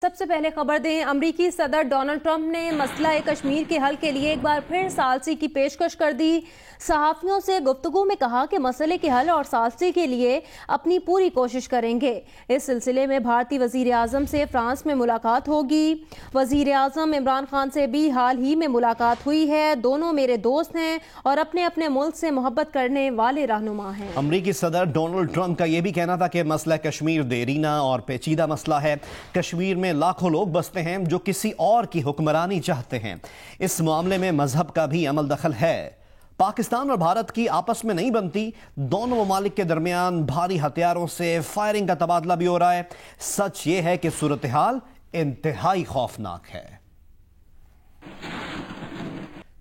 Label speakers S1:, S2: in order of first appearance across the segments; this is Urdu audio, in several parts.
S1: سب سے پہلے خبر دیں، امریکی صدر ڈونلڈ ٹرمپ نے مسئلہ کشمیر کے حل کے لیے ایک بار پھر ثالثی کی پیشکش کر دی۔ صحافیوں سے گفتگو میں کہا کہ مسئلے کے حل اور ثالثی کے لیے اپنی پوری کوشش کریں گے۔ اس سلسلے میں بھارتی وزیر اعظم سے فرانس میں ملاقات ہوگی۔ وزیر اعظم عمران خان سے بھی حال ہی میں ملاقات ہوئی ہے۔ دونوں میرے دوست ہیں اور اپنے اپنے ملک سے محبت کرنے والے رہنما ہیں۔
S2: امریکی صدر ڈونلڈ ٹرمپ کا یہ بھی کہنا تھا کہ مسئلہ کشمیر دیرینہ اور پیچیدہ مسئلہ ہے۔ کشمیر میں لاکھوں لوگ بستے ہیں جو کسی اور کی حکمرانی چاہتے ہیں۔ اس معاملے میں مذہب کا بھی عمل دخل ہے۔ پاکستان اور بھارت کی آپس میں نہیں بنتی، دونوں ممالک کے درمیان بھاری ہتھیاروں سے فائرنگ کا تبادلہ بھی ہو رہا ہے۔ سچ یہ ہے کہ صورتحال انتہائی خوفناک ہے۔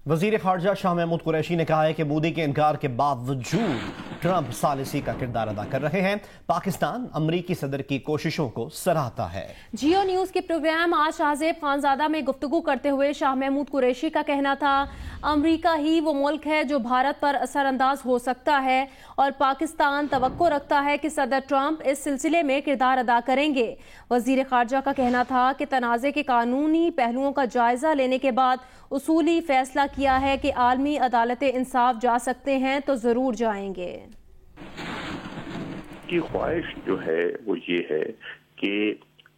S2: وزیر خارجہ شاہ محمود قریشی نے کہا ہے کہ مودی کے انکار کے باوجود ٹرمپ ثالثی کا کردار ادا کر رہے ہیں۔ پاکستان امریکی صدر کی کوششوں کو سراہتا ہے۔
S1: جیو نیوز کے پروگرام آج شاہزیب خانزادہ میں گفتگو کرتے ہوئے شاہ محمود قریشی کا کہنا تھا، امریکہ ہی وہ ملک ہے جو بھارت پر اثر انداز ہو سکتا ہے اور پاکستان توقع رکھتا ہے کہ صدر ٹرمپ اس سلسلے میں کردار ادا کریں گے۔ وزیر خارجہ کا کہنا تھا کہ تنازع کے قانونی پہلوؤں کا جائزہ لینے کے بعد اصولی فیصلہ کیا ہے کہ عالمی عدالت انصاف جا سکتے ہیں تو ضرور جائیں گے۔
S3: کی خواہش جو ہے وہ یہ ہے کہ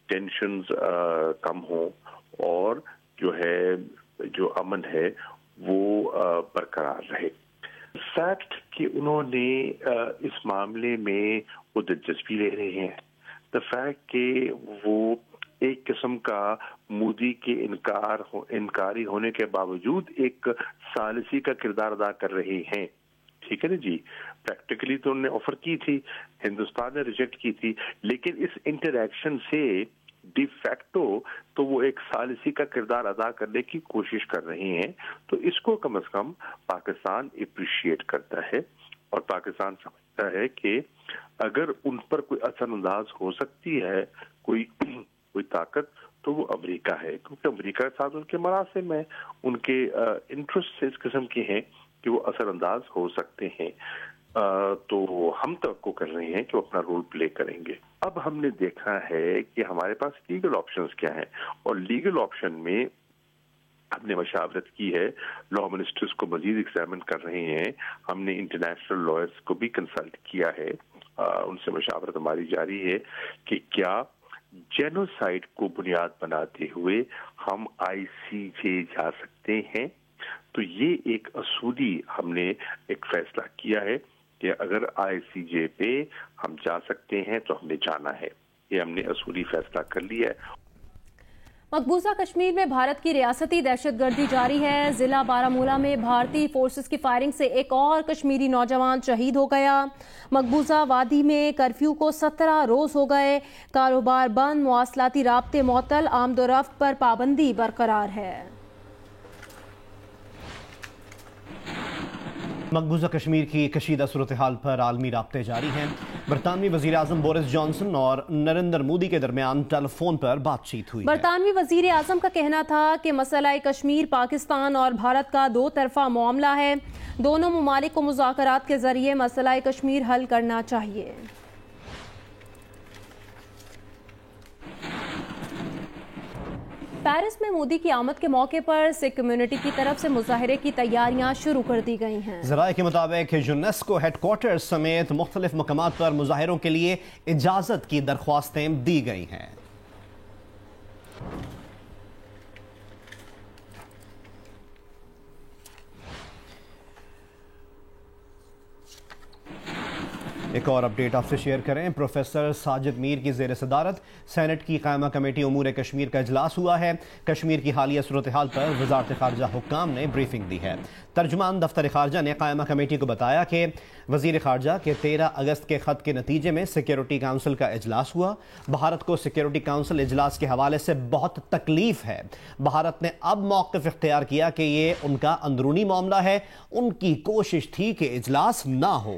S3: ٹینشنز کم ہوں اور جو امن ہے وہ برقرار رہے۔ فیکٹ کہ انہوں نے اس معاملے میں وہ دلچسپی لے رہے ہیں، دا فیکٹ کہ وہ ایک قسم کا مودی کے انکاری ہونے کے باوجود ایک ثالثی کا کردار ادا کر رہے ہیں، ٹھیک ہے نا جی۔ پریکٹیکلی تو انہوں نے آفر کی تھی، ہندوستان نے ریجیکٹ کی تھی، لیکن اس انٹریکشن سے ڈی فیکٹو تو وہ ایک ثالثی کا کردار ادا کرنے کی کوشش کر رہے ہیں۔ تو اس کو کم از کم پاکستان اپریشیٹ کرتا ہے اور پاکستان سمجھتا ہے کہ اگر ان پر کوئی اثر انداز ہو سکتی ہے کوئی طاقت تو وہ امریکہ ہے، کیونکہ امریکہ کے ساتھ ان کے مراسم ہیں، ان کے انٹرسٹ اس قسم کے ہیں کہ وہ اثر انداز ہو سکتے ہیں۔ تو ہم توقع کر رہے ہیں کہ وہ اپنا رول پلے کریں گے۔ اب ہم نے دیکھا ہے کہ ہمارے پاس لیگل آپشنز کیا ہیں، اور لیگل آپشن میں ہم نے مشاورت کی ہے، لا منسٹرز کو مزید ایگزامن کر رہے ہیں، ہم نے انٹرنیشنل لائرز کو بھی کنسلٹ کیا ہے، ان سے مشاورت ہماری جاری ہے کہ کیا جینوسائیڈ کو بنیاد بناتے ہوئے ہم آئی سی جے جا سکتے ہیں۔ تو یہ ایک اصولی ہم نے ایک فیصلہ کیا ہے کہ اگر آئی سی جے پہ ہم جا سکتے ہیں تو ہم نے جانا ہے، یہ ہم نے اصولی فیصلہ کر لیا ہے۔
S1: مقبوضہ کشمیر میں بھارت کی ریاستی دہشت گردی جاری ہے۔ ضلع بارہمولہ میں بھارتی فورسز کی فائرنگ سے ایک اور کشمیری نوجوان شہید ہو گیا۔ مقبوضہ وادی میں کرفیو کو 17 روز ہو گئے، کاروبار بند، مواصلاتی رابطے معطل، آمد و رفت پر پابندی برقرار ہے۔
S2: مقبوضہ کشمیر کی کشیدہ صورتحال پر عالمی رابطے جاری ہیں۔ برطانوی وزیر اعظم بورس جانسن اور نریندر مودی کے درمیان ٹیلی فون پر بات چیت ہوئی۔
S1: برطانوی وزیر اعظم کا کہنا تھا کہ مسئلہ کشمیر پاکستان اور بھارت کا دو طرفہ معاملہ ہے، دونوں ممالک کو مذاکرات کے ذریعے مسئلہ کشمیر حل کرنا چاہیے۔ پیرس میں مودی کی آمد کے موقع پر سکھ کمیونٹی کی طرف سے مظاہرے کی تیاریاں شروع کر دی گئی ہیں۔
S2: ذرائع کے مطابق یونیسکو ہیڈ کوارٹر سمیت مختلف مقامات پر مظاہروں کے لیے اجازت کی درخواستیں دی گئی ہیں۔ ایک اور اپڈیٹ آپ سے شیئر کریں، پروفیسر ساجد میر کی زیر صدارت سینٹ کی قائمہ کمیٹی امور کشمیر کا اجلاس ہوا ہے۔ کشمیر کی حالیہ صورتحال پر وزارت خارجہ حکام نے بریفنگ دی ہے۔ ترجمان دفتر خارجہ نے قائمہ کمیٹی کو بتایا کہ وزیر خارجہ کے 13 اگست کے خط کے نتیجے میں سیکیورٹی کونسل کا اجلاس ہوا۔ بھارت کو سیکیورٹی کونسل اجلاس کے حوالے سے بہت تکلیف ہے۔ بھارت نے اب موقف اختیار کیا کہ یہ ان کا اندرونی معاملہ ہے، ان کی کوشش تھی کہ اجلاس نہ ہو۔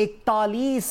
S2: 41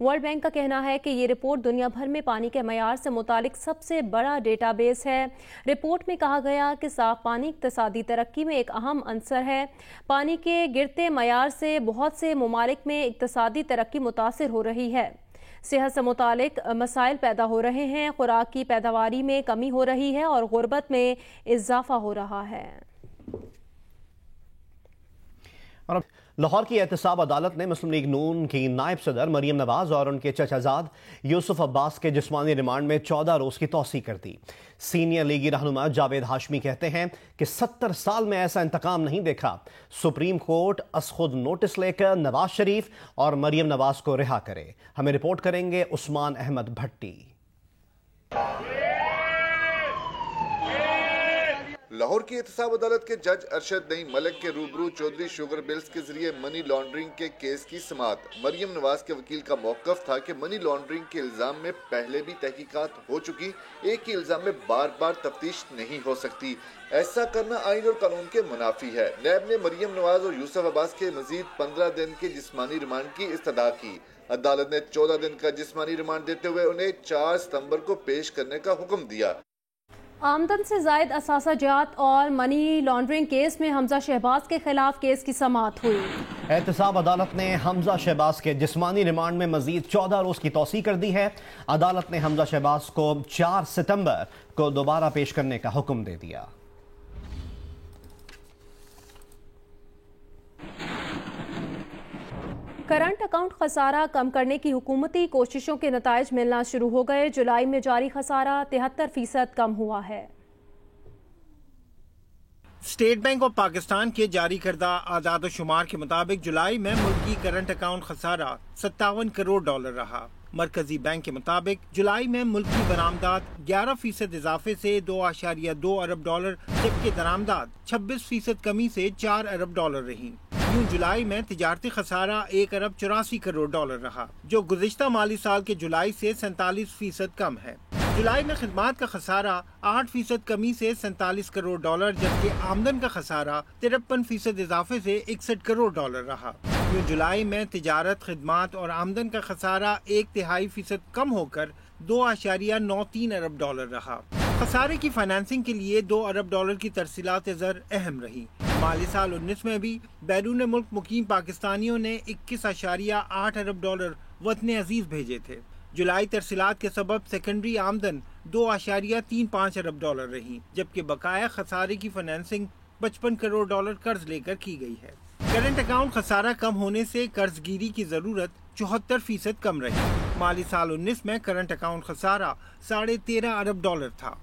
S1: ورلڈ بینک کا کہنا ہے کہ یہ رپورٹ دنیا بھر میں پانی کے معیار سے متعلق سب سے بڑا ڈیٹا بیس ہے۔ رپورٹ میں کہا گیا کہ صاف پانی اقتصادی ترقی میں ایک اہم عنصر ہے۔ پانی کے گرتے معیار سے بہت سے ممالک میں اقتصادی ترقی متاثر ہو رہی ہے۔ صحت سے متعلق مسائل پیدا ہو رہے ہیں، خوراک کی پیداواری میں کمی ہو رہی ہے اور غربت میں اضافہ ہو رہا ہے۔
S2: اور لاہور کی احتساب عدالت نے مسلم لیگ نون کی نائب صدر مریم نواز اور ان کے چچازاد یوسف عباس کے جسمانی ریمانڈ میں 14 روز کی توسیع کر دی۔ سینئر لیگی رہنما جاوید ہاشمی کہتے ہیں کہ 70 سال میں ایسا انتقام نہیں دیکھا۔ سپریم کورٹ از خود نوٹس لے کر نواز شریف اور مریم نواز کو رہا کرے۔ ہمیں رپورٹ کریں گے عثمان احمد بھٹی۔
S4: لاہور کی احتساب عدالت کے جج ارشد نعیم ملک کے روبرو چودھری شوگر ملز کے ذریعے منی لانڈرنگ کے کیس کی سماعت۔ مریم نواز کے وکیل کا موقف تھا کہ منی لانڈرنگ کے الزام میں پہلے بھی تحقیقات ہو چکی، ایک ہی الزام میں بار بار تفتیش نہیں ہو سکتی، ایسا کرنا آئین اور قانون کے منافی ہے۔ نیب نے مریم نواز اور یوسف عباس کے مزید 15 دن کے جسمانی ریمانڈ کی استدعا کی۔ عدالت نے 14 دن کا جسمانی ریمانڈ دیتے ہوئے انہیں 4 ستمبر کو پیش کرنے کا حکم دیا۔
S1: آمدن سے زائد اثاثہ جات اور منی لانڈرنگ کیس میں حمزہ شہباز کے خلاف کیس کی سماعت ہوئی۔
S2: احتساب عدالت نے حمزہ شہباز کے جسمانی ریمانڈ میں مزید 14 روز کی توسیع کر دی ہے۔ عدالت نے حمزہ شہباز کو 4 ستمبر کو دوبارہ پیش کرنے کا حکم دے دیا۔
S1: کرنٹ اکاؤنٹ خسارہ کم کرنے کی حکومتی کوششوں کے نتائج ملنا شروع ہو گئے۔ جولائی میں جاری خسارہ 73% کم ہوا ہے۔
S5: اسٹیٹ بینک آف پاکستان کے جاری کردہ اعداد و شمار کے مطابق جولائی میں ملکی کرنٹ اکاؤنٹ خسارہ 57 کروڑ ڈالر رہا۔ مرکزی بینک کے مطابق جولائی میں ملکی برآمدات 11% اضافے سے 2.2 ارب ڈالر جبکہ درآمدات 26% کمی سے 4 ارب ڈالر رہیں۔ یوں جولائی میں تجارتی خسارہ 1 ارب 84 کروڑ ڈالر رہا، جو گزشتہ مالی سال کے جولائی سے 47% کم ہے۔ جولائی میں خدمات کا خسارہ 8% کمی سے 47 کروڑ ڈالر جبکہ آمدن کا خسارہ 53% اضافے سے 61 کروڑ ڈالر رہا۔ یوں جولائی میں تجارت، خدمات اور آمدن کا خسارہ 1/3% کم ہو کر 2.93 ارب ڈالر رہا۔ خسارے کی فائنانسنگ کے لیے 2 ارب ڈالر کی ترسیلات زر اہم رہی۔ مالی سال 19 میں بھی بیرون ملک مقیم پاکستانیوں نے 21.8 ارب ڈالر وطن عزیز بھیجے تھے۔ جولائی ترسیلات کے سبب سیکنڈری آمدن 2.35 ارب ڈالر رہی جبکہ بقایا خسارے کی فائنانسنگ 55 کروڑ ڈالر قرض لے کر کی گئی ہے۔ کرنٹ اکاؤنٹ خسارہ کم ہونے سے قرض گیری کی ضرورت 74% کم رہی۔ مالی سال 19 میں کرنٹ اکاؤنٹ خسارہ 13.5 ارب ڈالر تھا۔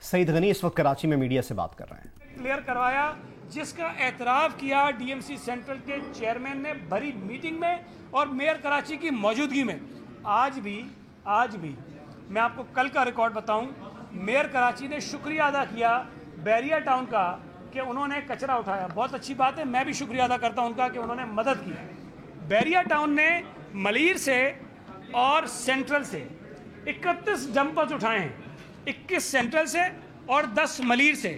S2: سعید غنی اس وقت کراچی میں میڈیا سے بات کر رہے ہیں۔
S6: کلیئر کروایا جس کا اعتراف کیا ڈی ایم سی سینٹرل کے چیئرمین نے بھری میٹنگ میں اور میئر کراچی کی موجودگی میں۔ آج بھی میں آپ کو کل کا ریکارڈ بتاؤں، میئر کراچی نے شکریہ ادا کیا بیریا ٹاؤن کا کہ انہوں نے کچرا اٹھایا۔ بہت اچھی بات ہے، میں بھی شکریہ ادا کرتا ہوں ان کا کہ انہوں نے مدد کی۔ بیریا ٹاؤن نے ملیر سے اور سینٹرل سے 31 ڈمپرز اٹھائے ہیں، 21 سینٹرل سے اور 10 ملیر سے،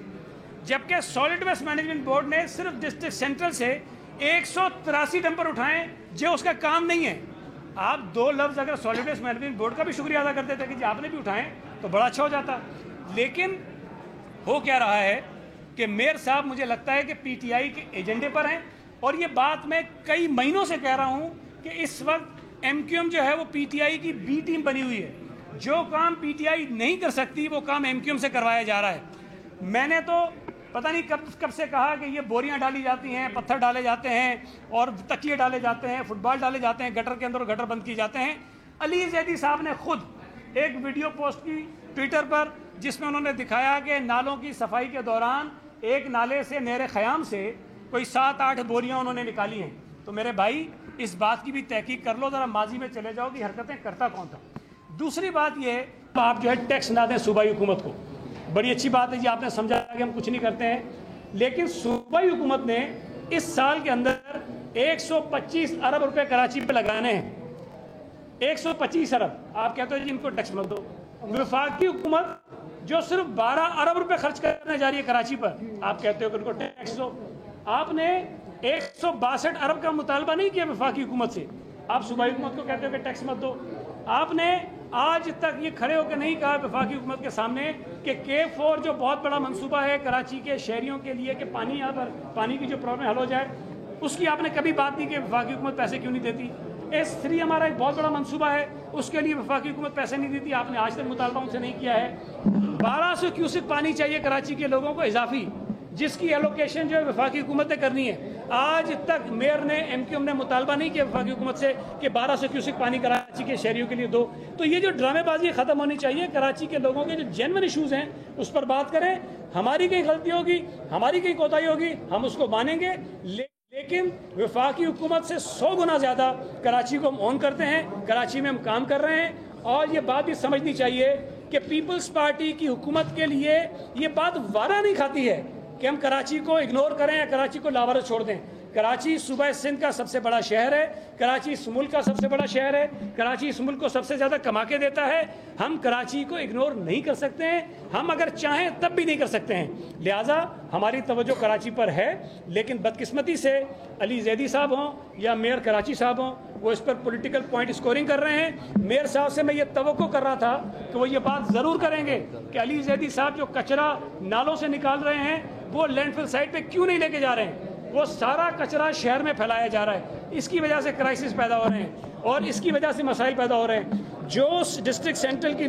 S6: جبکہ سالڈ ویسٹ مینجمنٹ بورڈ نے صرف ڈسٹرکٹ سینٹرل سے 183 ڈمپر اٹھائے جو اس کا کام نہیں ہے۔ آپ 2 لفظ اگر سالڈ ویسٹ مینجمنٹ بورڈ کا بھی شکریہ ادا کرتے تھے کہ جی آپ نے بھی اٹھائے تو بڑا اچھا ہو جاتا، لیکن ہو کیا رہا ہے کہ میئر صاحب مجھے لگتا ہے کہ پی ٹی آئی کے ایجنڈے پر ہیں، اور یہ بات میں کئی مہینوں سے کہہ رہا ہوں کہ اس وقت ایم کیو ایم جو ہے وہ پی ٹی آئی کی بی ٹیم بنی ہوئی ہے۔ جو کام پی ٹی آئی نہیں کر سکتی وہ کام ایم کیو ایم سے کروایا جا رہا ہے۔ میں نے تو پتہ نہیں کب سے کہا کہ یہ بوریاں ڈالی جاتی ہیں، پتھر ڈالے جاتے ہیں اور تکیے ڈالے جاتے ہیں، فٹ بال ڈالے جاتے ہیں گٹر کے اندر اور گٹر بند کیے جاتے ہیں۔ علی زیدی صاحب نے خود ایک ویڈیو پوسٹ کی ٹویٹر پر جس میں انہوں نے دکھایا کہ نالوں کی صفائی کے دوران ایک نالے سے نہر خیام سے کوئی 7-8 بوریاں انہوں نے نکالی ہیں۔ تو میرے بھائی اس بات کی بھی تحقیق کر لو، ذرا ماضی میں چلے جاؤ کہ حرکتیں کرتا کون تھا۔ دوسری بات یہ آپ جو ہے ٹیکس نہ دیں صوبائی حکومت کو، بڑی اچھی بات ہے جی، آپ نے سمجھا کہ ہم کچھ نہیں کرتے ہیں، لیکن صوبائی حکومت نے اس سال کے اندر 125 ارب روپے کراچی پہ لگانے ہیں۔ 125 ارب آپ کہتے ہیں جن کو ٹیکس مت دو۔ وفاقی حکومت جو صرف 12 ارب روپے خرچ کرنے جا رہی ہے کراچی پر، آپ کہتے ہو کہ ان کو ٹیکس دو۔ آپ نے 162 ارب کا مطالبہ نہیں کیا وفاقی حکومت سے، آپ صوبائی حکومت کو کہتے ہو کہ ٹیکس مت دو. آپ نے آج تک یہ کھڑے ہو کے نہیں کہا وفاقی حکومت کے سامنے کہ K4 جو بہت بڑا منصوبہ ہے کراچی کے شہریوں کے لیے کہ پانی یہاں پر پانی کی جو پرابلم حل ہو جائے, اس کی آپ نے کبھی بات نہیں کہ وفاقی حکومت پیسے کیوں نہیں دیتی. S3 ہمارا ایک بہت بڑا منصوبہ ہے, اس کے لیے وفاقی حکومت پیسے نہیں دیتی, آپ نے آج تک مطالبہ ان سے نہیں کیا ہے. 1200 کیوسک پانی چاہیے کراچی کے لوگوں کو اضافی, جس کی ایلوکیشن جو ہے وفاقی حکومت نے کرنی ہے. آج تک میئر نے MQM نے مطالبہ نہیں کیا وفاقی حکومت سے کہ 1200 کیوسک پانی کراچی کے شہریوں کے لیے دو. تو یہ جو ڈرامے بازی ختم ہونی چاہیے. کراچی کے لوگوں کے جو جینوئن ایشوز ہیں اس پر بات کریں. ہماری کہیں غلطی ہوگی, ہماری کہیں کوتاہی ہوگی, ہم اس کو مانیں گے, لیکن وفاقی حکومت سے 100 گنا زیادہ کراچی کو ہم اون کرتے ہیں, کراچی میں ہم کام کر رہے ہیں. اور یہ بات بھی سمجھنی چاہیے کہ پیپلز پارٹی کی حکومت کے لیے یہ بات وارہ نہیں کھاتی ہے کہ ہم کراچی کو اگنور کریں یا کراچی کو لاوارث چھوڑ دیں. کراچی صوبہ سندھ کا سب سے بڑا شہر ہے, کراچی اس ملک کا سب سے بڑا شہر ہے, کراچی اس ملک کو سب سے زیادہ کما کے دیتا ہے. ہم کراچی کو اگنور نہیں کر سکتے ہیں, ہم اگر چاہیں تب بھی نہیں کر سکتے ہیں. لہٰذا ہماری توجہ کراچی پر ہے, لیکن بدقسمتی سے علی زیدی صاحب ہوں یا میئر کراچی صاحب ہوں, وہ اس پر پولیٹیکل پوائنٹ اسکورنگ کر رہے ہیں. میئر صاحب سے میں یہ توقع کر رہا تھا کہ وہ یہ بات ضرور کریں گے کہ علی زیدی صاحب جو کچرا نالوں سے نکال رہے ہیں وہ لینڈ فل سائٹ پہ کیوں نہیں لے کے جا رہے ہیں. وہ سارا کچرا شہر میں پھیلایا جا رہا ہے. اس کی وجہ سے کرائسس پیدا ہو رہے ہیں اور اس کی وجہ سے مسائل پیدا ہو رہے ہیں. جو ڈسٹرکٹ سینٹرل کی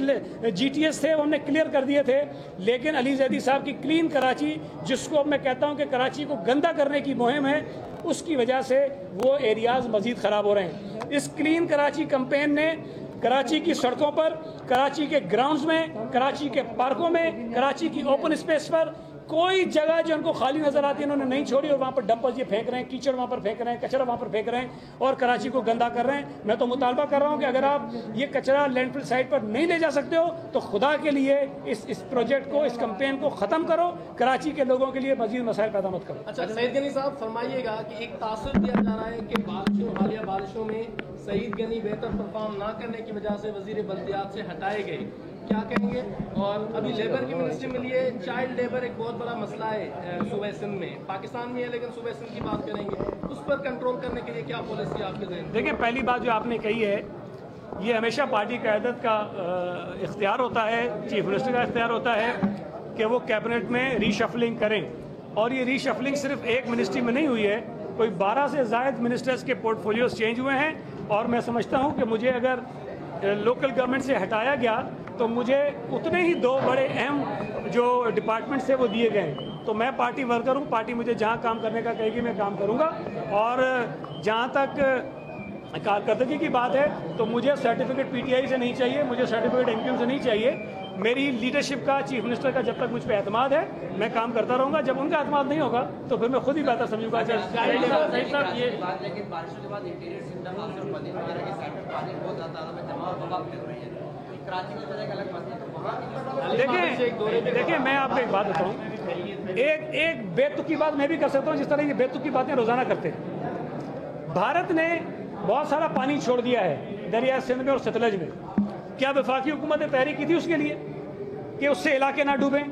S6: GTS تھے وہ ہم نے کلیئر کر دیے تھے, لیکن علی زیدی صاحب کی کلین کراچی, جس کو میں کہتا ہوں کہ کراچی کو گندا کرنے کی مہم ہے, اس کی وجہ سے وہ ایریاز مزید خراب ہو رہے ہیں. اس کلین کراچی کمپین نے کراچی کی سڑکوں پر, کراچی کے گراؤنڈز میں, کراچی کے پارکوں میں, کراچی کی اوپن اسپیس پر کوئی جگہ جو ان کو خالی نظر آتی ہے انہوں نے نہیں چھوڑی, اور وہاں پر ڈمپرز یہ پھینک رہے ہیں, کیچڑ وہاں پر پھینک رہے ہیں, کچرا وہاں پر پھینک رہے ہیں اور کراچی کو گندا کر رہے ہیں. میں تو مطالبہ کر رہا ہوں کہ اگر آپ یہ کچرا لینڈ فل سائٹ پر نہیں لے جا سکتے ہو تو خدا کے لیے اس پروجیکٹ کو, اس کمپین کو ختم کرو. کراچی کے لوگوں کے لیے مزید مسائل پیدا مت کرو.
S7: اچھا سعید غنی صاحب فرمائیے گا کہ ایک تاثر دیا جا رہا ہے کہ حالیہ بارشوں میں سعید غنی بہتر پرفارم نہ کرنے کی وجہ سے وزیر بلدیات سے ہٹائے گئے, کیا کہیں گے؟ اور ابھی لیبر کی منسٹری ملی ہے, چائلڈ لیبر ایک بہت بڑا مسئلہ ہے صوبہ سندھ میں, پاکستان میں ہے لیکن صوبہ سندھ کی بات کریں گے, اس پر کنٹرول کرنے کے لیے کیا پالیسی آپ کے ذہن؟
S6: دیکھیں, پہلی بات جو آپ نے کہی ہے یہ ہمیشہ پارٹی قیادت کا اختیار ہوتا ہے, چیف منسٹر کا اختیار ہوتا ہے کہ وہ کیبنٹ میں ری شفلنگ کریں, اور یہ ری شفلنگ صرف ایک منسٹری میں نہیں ہوئی ہے, کوئی 12 سے زائد منسٹرز کے پورٹ فولیوز چینج ہوئے ہیں. اور میں سمجھتا ہوں کہ مجھے اگر لوکل گورنمنٹ سے ہٹایا گیا تو مجھے اتنے ہی 2 بڑے اہم جو ڈپارٹمنٹس تھے وہ دیے گئے. تو میں پارٹی ورکر ہوں, پارٹی مجھے جہاں کام کرنے کا کہے گی میں کام کروں گا. اور جہاں تک کارکردگی کی بات ہے تو مجھے سرٹیفکیٹ PTI سے نہیں چاہیے, مجھے سرٹیفکیٹ MQM سے نہیں چاہیے. میری لیڈرشپ کا, چیف منسٹر کا جب تک مجھ پہ اعتماد ہے میں کام کرتا رہوں گا. جب ان کا اعتماد نہیں ہوگا تو پھر میں خود ہی بہتر سمجھوں گا. دیکھیں میں آپ کو ایک بات بتاؤں, ایک بے تکی بات میں بھی کر سکتا ہوں, جس طرح یہ بے تکی باتیں روزانہ کرتے ہیں. بھارت نے بہت سارا پانی چھوڑ دیا ہے دریائے سندھ میں اور ستلج میں. کیا وفاقی حکومت نے تحریک کی تھی اس کے لیے کہ اس سے علاقے نہ ڈوبیں؟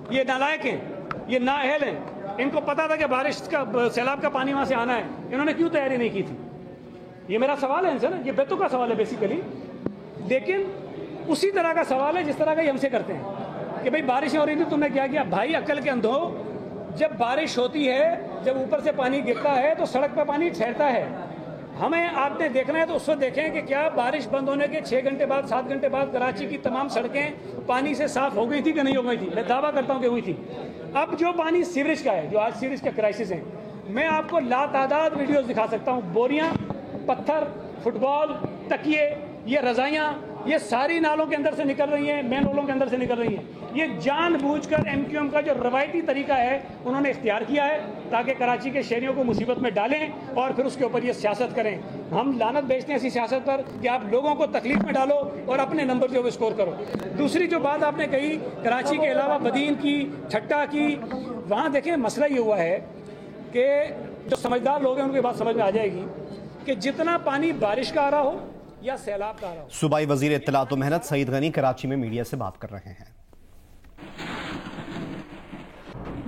S6: یہ نالائق ہیں, یہ نااہل ہیں, ان کو پتا تھا کہ بارش کا, سیلاب کا پانی وہاں سے آنا ہے, انہوں نے کیوں تیاری نہیں کی تھی؟ یہ میرا سوال ہے ان سے نا, یہ بیتو کا سوال ہے بیسیکلی. لیکن اسی طرح کا سوال ہے جس طرح کا یہ ہم سے کرتے ہیں کہ بھئی بارشیں ہو رہی تھی تم نے کیا کیا. بھائی عقل کے اندھو, جب بارش ہوتی ہے, جب اوپر سے پانی گرتا ہے تو سڑک پہ پانی ٹھہرتا ہے. ہمیں آپ نے دیکھنا ہے تو اس وقت دیکھیں کہ کیا بارش بند ہونے کے 6 گھنٹے بعد 7 گھنٹے بعد کراچی کی تمام سڑکیں پانی سے صاف ہو گئی تھی کہ نہیں ہو گئی تھی؟ میں دعویٰ کرتا ہوں کہ ہوئی تھی. اب جو پانی سیوریج کا ہے, جو آج سیوریج کا کرائسس ہے, میں آپ کو لاتعداد ویڈیوز دکھا سکتا ہوں. بوریاں, پتھر, فٹ بال, تکیے, یہ رضائیاں, یہ ساری نالوں کے اندر سے نکل رہی ہیں, مین رولوں کے اندر سے نکل رہی ہیں. یہ جان بوجھ کر MQM کا جو روایتی طریقہ ہے انہوں نے اختیار کیا ہے تاکہ کراچی کے شہریوں کو مصیبت میں ڈالیں اور پھر اس کے اوپر یہ سیاست کریں. ہم لعنت بیچتے ہیں ایسی سیاست پر کہ آپ لوگوں کو تکلیف میں ڈالو اور اپنے نمبر جو ہے اسکور کرو. دوسری جو بات آپ نے کہی کراچی کے علاوہ بدین کی, ٹھٹا کی, وہاں دیکھیں مسئلہ یہ ہوا ہے کہ جو سمجھدار لوگ ہیں ان کی بات سمجھ میں آ جائے گی کہ جتنا پانی بارش کا آ رہا ہو یا سیلاب کا آ رہا ہو.
S2: صوبائی وزیر اطلاعات و محنت سعید غنی کراچی میں میڈیا سے بات کر رہے ہیں.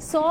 S1: 100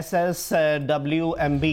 S2: SSWMB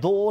S2: 2